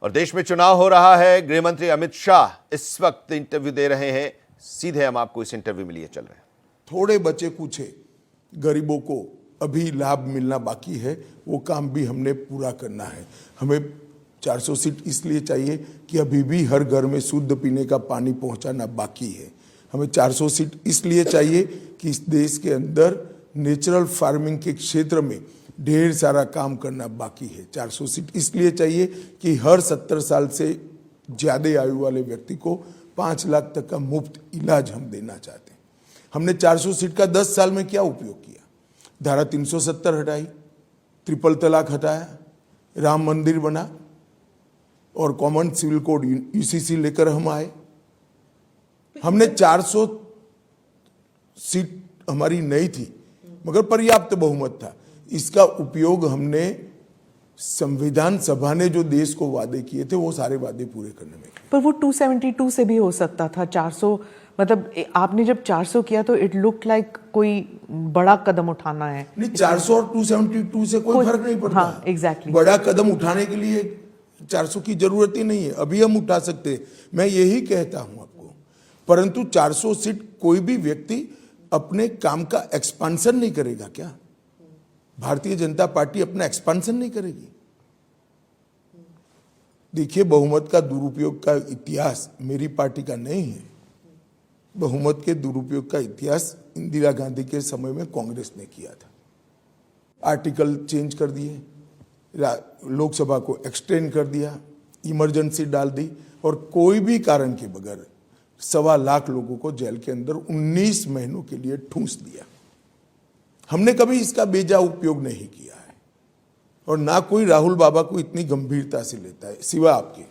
और देश में चुनाव हो रहा है। गृह मंत्री अमित शाह इस वक्त इंटरव्यू दे रहे हैं। सीधे हम आपको इस इंटरव्यू में लिए चल रहे हैं। थोड़े बचे कुछे गरीबों को अभी लाभ मिलना बाकी है, वो काम भी हमने पूरा करना है। हमें 400 सीट इसलिए चाहिए कि अभी भी हर घर में शुद्ध पीने का पानी पहुंचाना बाकी है। हमें 400 सीट इसलिए चाहिए कि इस देश के अंदर नेचुरल फार्मिंग के क्षेत्र में ढेर सारा काम करना बाकी है। 400 सीट इसलिए चाहिए कि हर 70 साल से ज़्यादा आयु वाले व्यक्ति को 5 लाख तक का मुफ्त इलाज हम देना चाहते हैं। हमने 400 सीट का 10 साल में क्या उपयोग किया? धारा 370 हटाई, ट्रिपल तलाक हटाया, राम मंदिर बना और कॉमन सिविल कोड यूसीसी लेकर हम आए। हमने 400 सीट हमारी नहीं थी मगर पर्याप्त बहुमत था। इसका उपयोग हमने संविधान सभा ने जो देश को वादे किए थे वो सारे वादे पूरे करने में किए। पर वो 272 से भी हो सकता था। 400 मतलब आपने जब 400 किया तो इट लुक लाइक कोई बड़ा कदम उठाना है। नहीं, 400 और 272 से कोई फर्क नहीं पड़ता। हाँ, एग्जैक्टली। बड़ा कदम उठाने के लिए 400 की जरूरत ही नहीं है, अभी हम उठा सकते हैं। मैं यही कहता हूं आपको, परंतु 400 सीट कोई भी व्यक्ति अपने काम का एक्सपांशन नहीं करेगा क्या? भारतीय जनता पार्टी अपना एक्सपांशन नहीं करेगी? देखिए, बहुमत का दुरुपयोग का इतिहास मेरी पार्टी का नहीं है। बहुमत के दुरुपयोग का इतिहास इंदिरा गांधी के समय में कांग्रेस ने किया था। आर्टिकल चेंज कर दिए, लोकसभा को एक्सटेंड कर दिया, इमरजेंसी डाल दी और कोई भी कारण के बगैर 1.25 लाख लोगों को जेल के अंदर 19 महीनों के लिए ठूंस दिया। हमने कभी इसका बेजा उपयोग नहीं किया है और ना कोई राहुल बाबा को इतनी गंभीरता से लेता है सिवा आपके।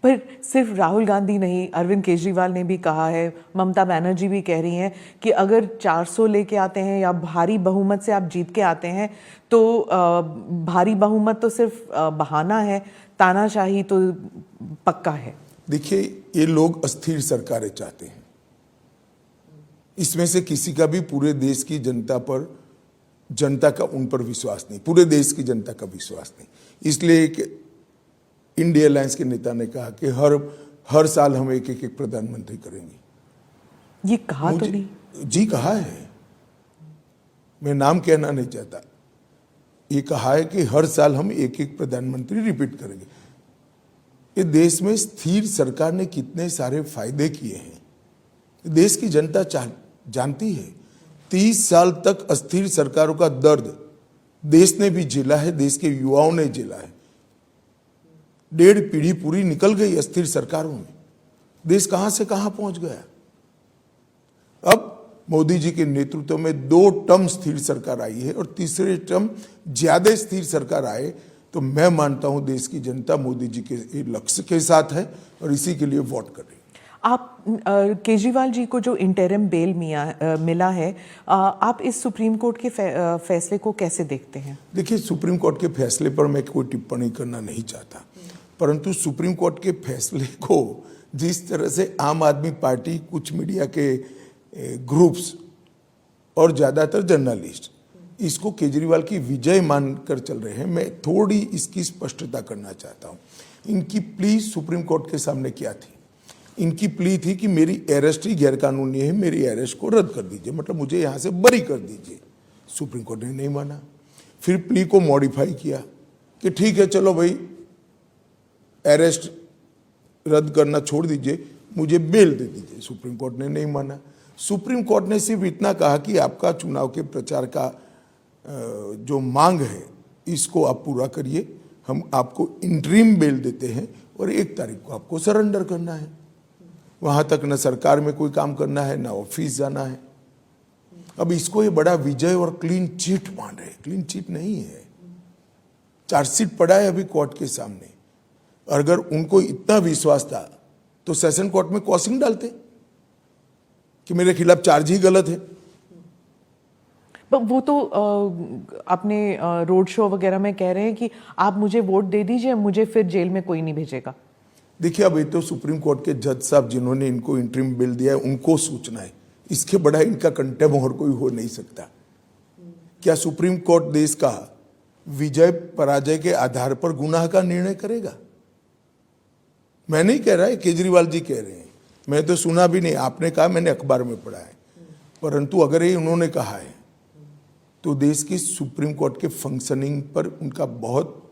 पर सिर्फ राहुल गांधी नहीं, अरविंद केजरीवाल ने भी कहा है, ममता बनर्जी भी कह रही हैं कि अगर 400 लेके आते हैं या भारी बहुमत से आप जीत के आते हैं तो भारी बहुमत तो सिर्फ बहाना है, तानाशाही तो पक्का है। देखिए, ये लोग अस्थिर सरकारें चाहते हैं। इसमें से किसी का भी पूरे देश की जनता पर, जनता का उन पर विश्वास नहीं, पूरे देश की जनता का विश्वास नहीं। इसलिए इंडिया अलायंस के नेता ने कहा कि हर साल हम एक प्रधानमंत्री करेंगे। ये कहा तो नहीं? जी कहा है, मैं नाम कहना नहीं चाहता। ये कहा है कि हर साल हम एक प्रधानमंत्री रिपीट करेंगे। ये देश में स्थिर सरकार ने कितने सारे फायदे किए हैं देश की जनता जानती है। 30 साल तक अस्थिर सरकारों का दर्द देश ने भी झेला है, देश के युवाओं ने झेला है। 1.5 पीढ़ी पूरी निकल गई अस्थिर सरकारों में, देश कहां से कहां पहुंच गया। अब मोदी जी के नेतृत्व में 2 टर्म स्थिर सरकार आई है और तीसरे टर्म ज्यादा स्थिर सरकार आए तो मैं मानता हूं देश की जनता मोदी जी के लक्ष्य के साथ है और इसी के लिए वोट कर रही है। आप केजरीवाल जी को जो इंटरिम बेल मिला है, आप इस सुप्रीम कोर्ट के फैसले को कैसे देखते हैं? देखिए, सुप्रीम कोर्ट के फैसले पर मैं कोई टिप्पणी करना नहीं चाहता, परंतु सुप्रीम कोर्ट के फैसले को जिस तरह से आम आदमी पार्टी, कुछ मीडिया के ग्रुप्स और ज़्यादातर जर्नलिस्ट इसको केजरीवाल की विजय मानकर चल रहे हैं, मैं थोड़ी इसकी स्पष्टता करना चाहता हूँ। इनकी प्ली सुप्रीम कोर्ट के सामने क्या थी? इनकी प्ली थी कि मेरी अरेस्ट ही गैरकानूनी है, मेरी अरेस्ट को रद्द कर दीजिए, मतलब मुझे यहाँ से बरी कर दीजिए। सुप्रीम कोर्ट ने नहीं माना। फिर प्ली को मॉडिफाई किया कि ठीक है, चलो भाई अरेस्ट रद्द करना छोड़ दीजिए, मुझे बेल दे दीजिए। सुप्रीम कोर्ट ने नहीं माना। सुप्रीम कोर्ट ने सिर्फ इतना कहा कि आपका चुनाव के प्रचार का जो मांग है इसको आप पूरा करिए, हम आपको इंटरिम बेल देते हैं और 1 तारीख को आपको सरेंडर करना है। वहां तक न सरकार में कोई काम करना है, ना ऑफिस जाना है। अब इसको ये बड़ा विजय और क्लीन चिट मान रहे। क्लीन चिट नहीं है, चार्जशीट पड़ा है अभी कोर्ट के सामने। अगर उनको इतना विश्वास था तो सेशन कोर्ट में कॉसिंग डालते कि मेरे खिलाफ चार्ज ही गलत है। वो तो अपने रोड शो वगैरह में कह रहे हैं कि आप मुझे वोट दे दीजिए, मुझे फिर जेल में कोई नहीं भेजेगा। देखिए, अब ये तो सुप्रीम कोर्ट के जज साहब जिन्होंने इनको इंटरिम बिल दिया है उनको सूचना है, इसके बड़ा इनका कंटेम और कोई हो नहीं सकता। क्या सुप्रीम कोर्ट देश का विजय पराजय के आधार पर गुनाह का निर्णय करेगा? मैं नहीं कह रहा है, केजरीवाल जी कह रहे हैं, मैं तो सुना भी नहीं, आपने कहा, मैंने अखबार में पढ़ा है। परंतु अगर ये उन्होंने कहा है तो देश की सुप्रीम कोर्ट के फंक्शनिंग पर उनका बहुत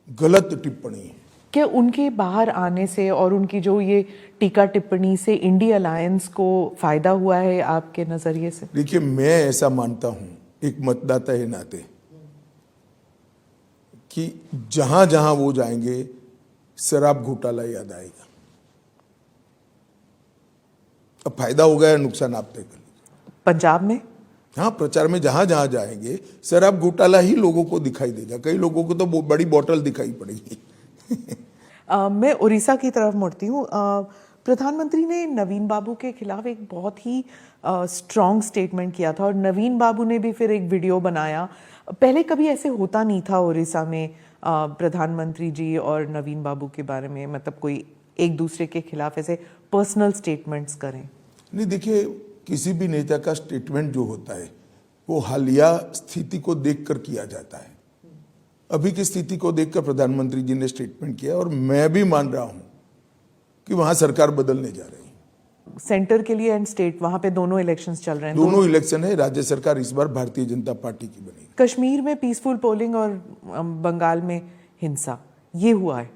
गलत टिप्पणी है। क्या उनके बाहर आने से और उनकी जो ये टीका टिप्पणी से इंडिया अलायंस को फायदा हुआ है आपके नजरिए से? देखिए, मैं ऐसा मानता हूं एक मतदाता के नाते कि जहां जहां वो जाएंगे शराब घोटाला याद आएगा। अब फायदा हो गया, नुकसान आप तय कर लीजिए। पंजाब में हाँ, प्रचार में जहां जहां जाएंगे शराब घोटाला ही लोगों को दिखाई देगा। कई लोगों को तो बड़ी बोतल दिखाई पड़ेगी। मैं उड़ीसा की तरफ मुड़ती हूँ। प्रधानमंत्री ने नवीन बाबू के खिलाफ एक बहुत ही स्ट्रॉन्ग स्टेटमेंट किया था और नवीन बाबू ने भी फिर एक वीडियो बनाया। पहले कभी ऐसे होता नहीं था उड़ीसा में प्रधानमंत्री जी और नवीन बाबू के बारे में, मतलब कोई एक दूसरे के खिलाफ ऐसे पर्सनल स्टेटमेंट्स करें। नहीं, देखिए, किसी भी नेता का स्टेटमेंट जो होता है वो हालिया स्थिति को देखकर किया जाता है। अभी की स्थिति को देखकर प्रधानमंत्री जी ने स्टेटमेंट किया और मैं भी मान रहा हूं कि वहां सरकार बदलने जा रही है। सेंटर के लिए एंड स्टेट, वहां पे दोनों इलेक्शंस चल रहे हैं। दोनों इलेक्शन है। राज्य सरकार इस बार भारतीय जनता पार्टी की बनेगी। कश्मीर में पीसफुल पोलिंग और बंगाल में हिंसा, ये हुआ है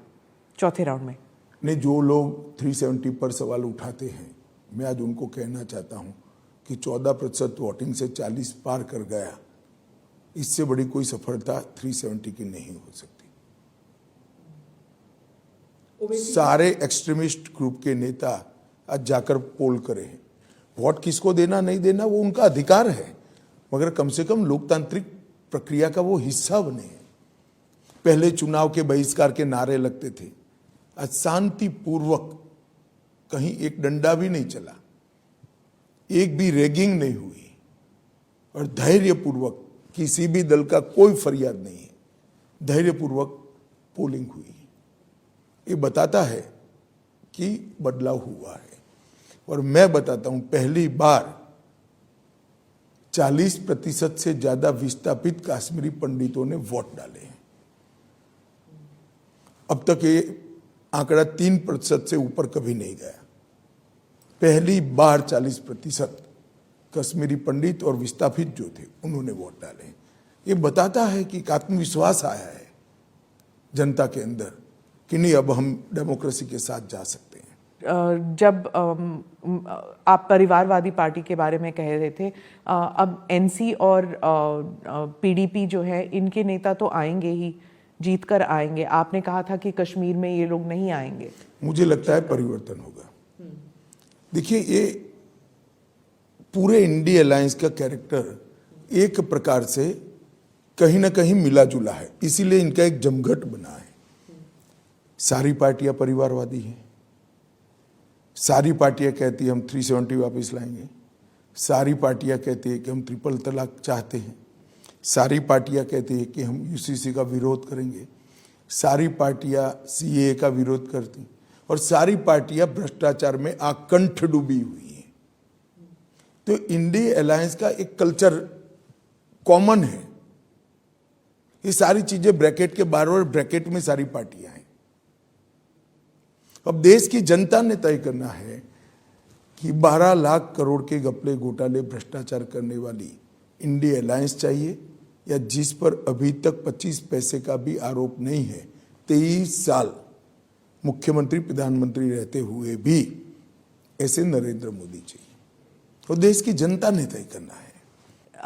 चौथे राउंड में। नहीं, जो लोग 370 पर सवाल उठाते हैं, मैं आज उनको कहना चाहता हूं कि 14% वोटिंग से 40 पार कर गया, इससे बड़ी कोई सफलता 370 की नहीं हो सकती। सारे एक्सट्रीमिस्ट ग्रुप के नेता आज जाकर पोल करें। वोट किसको देना नहीं देना वो उनका अधिकार है, मगर कम से कम लोकतांत्रिक प्रक्रिया का वो हिस्सा बने। पहले चुनाव के बहिष्कार के नारे लगते थे, आज शांतिपूर्वक कहीं एक डंडा भी नहीं चला, एक भी रैगिंग नहीं हुई और धैर्यपूर्वक किसी भी दल का कोई फरियाद नहीं है, धैर्यपूर्वक पोलिंग हुई। ये बताता है कि बदलाव हुआ है। और मैं बताता हूं, पहली बार 40% से ज्यादा विस्थापित कश्मीरी पंडितों ने वोट डाले हैं। अब तक ये आंकड़ा 3% से ऊपर कभी नहीं गया। पहली बार 40% कश्मीरी पंडित और विस्थापित जो थे उन्होंने वोट डाले। ये बताता है कि एक आत्मविश्वास आया है जनता के अंदर कि नहीं, अब हम डेमोक्रेसी के साथ जा सकते हैं। जब आप परिवारवादी पार्टी के बारे में कह रहे थे, अब एनसी और पीडीपी जो है, इनके नेता तो आएंगे ही, जीत कर आएंगे। आपने कहा था कि कश्मीर में ये लोग नहीं आएंगे। मुझे लगता है परिवर्तन होगा। देखिए, ये पूरे इंडिया अलायंस का कैरेक्टर एक प्रकार से कहीं ना कहीं मिला जुला है, इसीलिए इनका एक जमघट बना है। सारी पार्टियां परिवारवादी हैं, सारी पार्टियां कहती हैं हम 370 वापस लाएंगे, सारी पार्टियां कहती हैं कि हम ट्रिपल तलाक चाहते हैं, सारी पार्टियां कहती हैं कि हम यूसीसी का विरोध करेंगे, सारी पार्टियां सीएए का विरोध करती हैं और सारी पार्टियां भ्रष्टाचार में आकंठ डूबी हुई हैं। तो इंडिया अलायंस का एक कल्चर कॉमन है। ये सारी चीजें ब्रैकेट के बाहर और ब्रैकेट में सारी पार्टियां हैं। अब देश की जनता ने तय करना है कि 12 लाख करोड़ के घपले घोटाले भ्रष्टाचार करने वाली इंडिया अलायंस चाहिए या जिस पर अभी तक 25 पैसे का भी आरोप नहीं है, 23 साल मुख्यमंत्री प्रधानमंत्री रहते हुए भी ऐसे नरेंद्र मोदी चाहिए। तो देश की जनता ने तय करना है।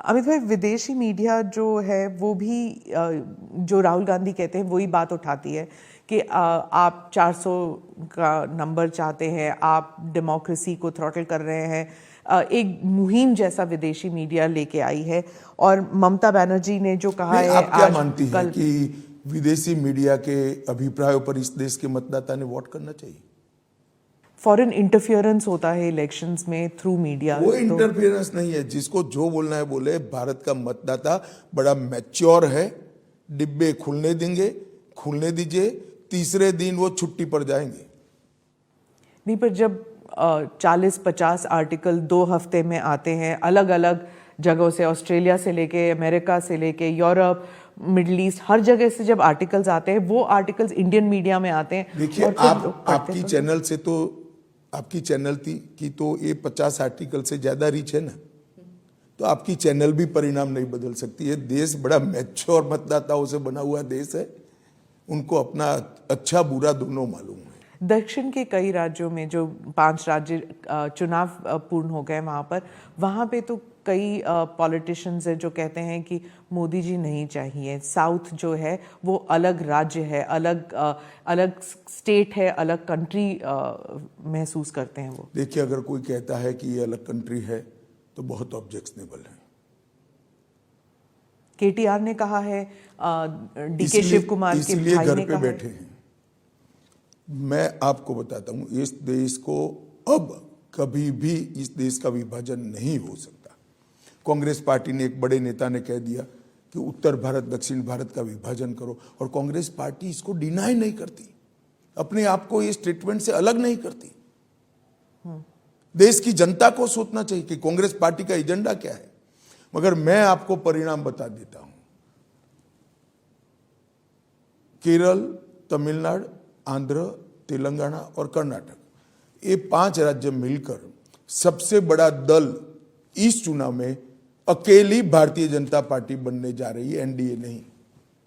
अमित भाई, विदेशी मीडिया जो है वो भी जो राहुल गांधी कहते हैं वही बात उठाती है कि आप 400 का नंबर चाहते हैं, आप डेमोक्रेसी को थ्रॉटल कर रहे हैं। एक मुहिम जैसा विदेशी मीडिया लेके आई है और ममता बनर्जी ने जो कहा है, आप क्या मानती हैं कि विदेशी मीडिया के अभिप्रायों पर इस देश के मतदाता ने वोट करना चाहिए? फॉरेन इंटरफियरेंस होता है इलेक्शंस में थ्रू मीडिया। वो इंटरफियरेंस नहीं है, जिसको जो बोलना है बोले। भारत का मतदाता बड़ा मैच्योर है, डिब्बे खुलने देंगे, खुलने दीजिए, तीसरे दिन वो छुट्टी पर जाएंगे। नहीं, पर जब 40-50 आर्टिकल 2 हफ्ते में आते हैं अलग अलग जगहों से, ऑस्ट्रेलिया से लेके, अमेरिका से लेके, यूरोप, मिडिल ईस्ट, हर जगह से जब आर्टिकल्स आते हैं वो आर्टिकल्स इंडियन मीडिया में आते हैं। देखिए, और फिर लोग पढ़ते आपकी तो- चैनल से तो आपकी चैनल की तो ये 50 आर्टिकल से ज्यादा रीच है ना, तो आपकी चैनल भी परिणाम नहीं बदल सकती है। देश बड़ा मैच्योर मतदाताओं से बना हुआ देश है, उनको अपना अच्छा बुरा दोनों मालूम है। दक्षिण के कई राज्यों में जो 5 राज्य चुनाव पूर्ण हो गए वहाँ पे तो कई पॉलिटिशियंस है जो कहते हैं कि मोदी जी नहीं चाहिए। साउथ जो है वो अलग राज्य है, अलग स्टेट है, अलग कंट्री महसूस करते हैं वो। देखिए, अगर कोई कहता है कि ये अलग कंट्री है तो बहुत ऑब्जेक्शनेबल है। केटीआर ने कहा है, डीके शिव कुमार के इसीलिए भाई घर ने पे कहा बैठे है। हैं। मैं आपको बताता हूं, इस देश को अब कभी भी इस देश का विभाजन नहीं हो सकता। कांग्रेस पार्टी ने, एक बड़े नेता ने कह दिया कि उत्तर भारत दक्षिण भारत का विभाजन करो, और कांग्रेस पार्टी इसको डिनाई नहीं करती, अपने आप को ये स्टेटमेंट से अलग नहीं करती। देश की जनता को सोचना चाहिए कि कांग्रेस पार्टी का एजेंडा क्या है। मगर मैं आपको परिणाम बता देता हूं। केरल, तमिलनाडु, आंध्र, तेलंगाना और कर्नाटक, ये 5 राज्य मिलकर सबसे बड़ा दल इस चुनाव में अकेली भारतीय जनता पार्टी बनने जा रही है, एनडीए नहीं।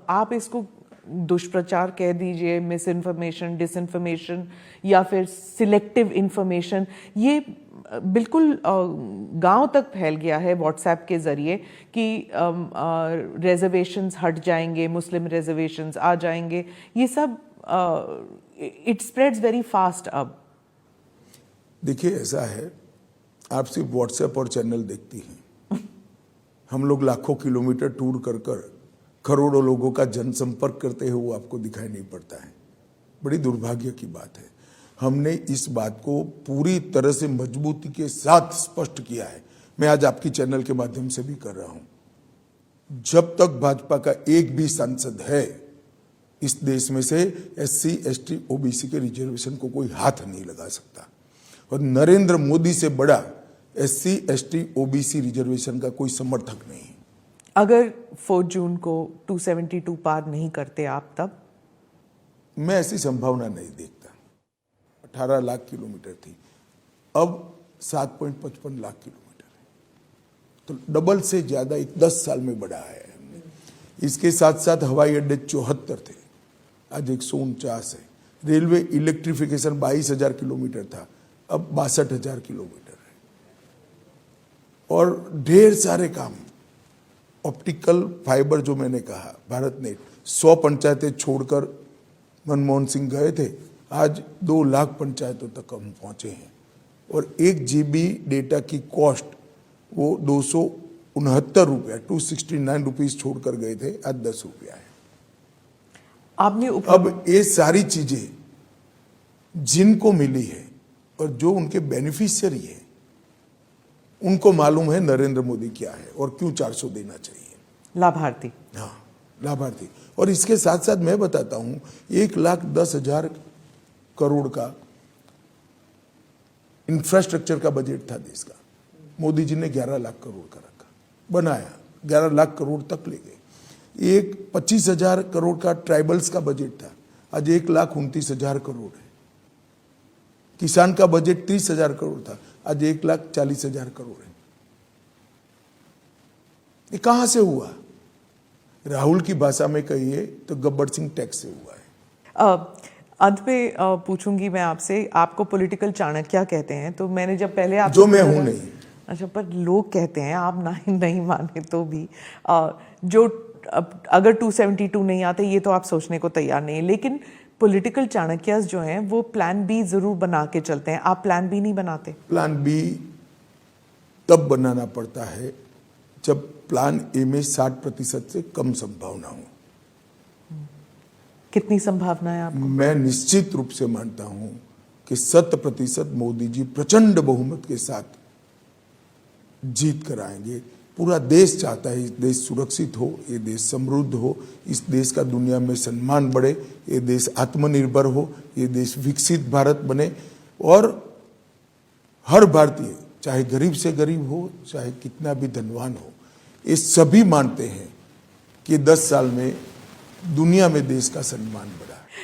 आप इसको दुष्प्रचार कह दीजिए, मिस इन्फॉर्मेशन, डिसइन्फॉर्मेशन या फिर सिलेक्टिव इंफॉर्मेशन, ये बिल्कुल गांव तक फैल गया है व्हाट्सएप के जरिए कि रिजर्वेशंस हट जाएंगे, मुस्लिम रिजर्वेशंस आ जाएंगे, ये सब इट स्प्रेड्स वेरी फास्ट। अब देखिए, ऐसा है, आप सिर्फ व्हाट्सएप और चैनल देखती हैं, हम लोग लाखों किलोमीटर टूर कर करोड़ों लोगों का जनसंपर्क करते हुए वो आपको दिखाई नहीं पड़ता है। बड़ी दुर्भाग्य की बात है। हमने इस बात को पूरी तरह से मजबूती के साथ स्पष्ट किया है। मैं आज आपकी चैनल के माध्यम से भी कर रहा हूं। जब तक भाजपा का एक भी सांसद है इस देश में से, SC, ST, OBC के रिजर्वेशन को कोई हाथ नहीं लगा सकता। और नरेंद्र मोदी से बड़ा SC, ST, OBC रिजर्वेशन का कोई समर्थक नहीं है। अगर 4 जून को 272 पार नहीं करते आप, तब मैं ऐसी संभावना नहीं देखता। 18 लाख किलोमीटर थी, अब 7.55 लाख किलोमीटर है, तो डबल से ज्यादा 10 साल में बढ़ा है हमने। इसके साथ साथ हवाई अड्डे 74 थे, आज 149 है। रेलवे इलेक्ट्रिफिकेशन 22,000 किलोमीटर था, अब 62,000 किलोमीटर है। और ढेर सारे काम, ऑप्टिकल फाइबर जो मैंने कहा, भारत नेट, 100 पंचायतें छोड़कर मनमोहन सिंह गए थे, आज 2 लाख पंचायतों तक हम पहुंचे हैं। और 1 GB डेटा की कॉस्ट वो 269 रुपया, 269 रुपीज छोड़कर गए थे, आज 10 रुपया है। आपने अब ये सारी चीजें जिनको मिली है और जो उनके बेनिफिशियरी है, उनको मालूम है नरेंद्र मोदी क्या है और क्यों 400 देना चाहिए। लाभार्थी, हाँ, लाभार्थी। और इसके साथ साथ मैं बताता हूं, 1,10,000 करोड़ का इंफ्रास्ट्रक्चर का बजट था देश का, मोदी जी ने 11 लाख करोड़ का रखा, बनाया, 11 लाख करोड़ तक ले गए। एक 25,000 करोड़ का ट्राइबल्स का बजट था, आज 1,29,000 करोड़ है। किसान का बजट 30,000 करोड़ था, आज 1,40,000 करोड़ है। ये कहां से हुआ? राहुल की भाषा में कहिए तो गब्बर सिंह टैक्स से हुआ है। अंत में पूछूंगी मैं आपसे, आपको पॉलिटिकल चाणक्य कहते हैं, तो मैंने जब पहले आप जो मैं हूं नहीं। अच्छा, पर लोग कहते हैं, आप नहीं माने तो भी, जो अगर 272 नहीं आते, ये तो आप सोचने को तैयार नहीं है, लेकिन पॉलिटिकल चाणक्यस जो हैं वो प्लान बी जरूर बना के चलते हैं। आप प्लान बी नहीं बनाते? प्लान बी तब बनाना पड़ता है जब प्लान ए में 60% से कम संभावना हो। कितनी संभावना है आपको? मैं निश्चित रूप से मानता हूं कि 100% मोदी जी प्रचंड बहुमत के साथ जीत कर आएंगे। पूरा देश चाहता है, इस देश सुरक्षित हो, ये देश समृद्ध हो, इस देश का दुनिया में सम्मान बढ़े, ये देश आत्मनिर्भर हो, ये देश विकसित भारत बने। और हर भारतीय, चाहे गरीब से गरीब हो, चाहे कितना भी धनवान हो, ये सभी मानते हैं कि 10 साल में दुनिया में देश का सम्मान बढ़े।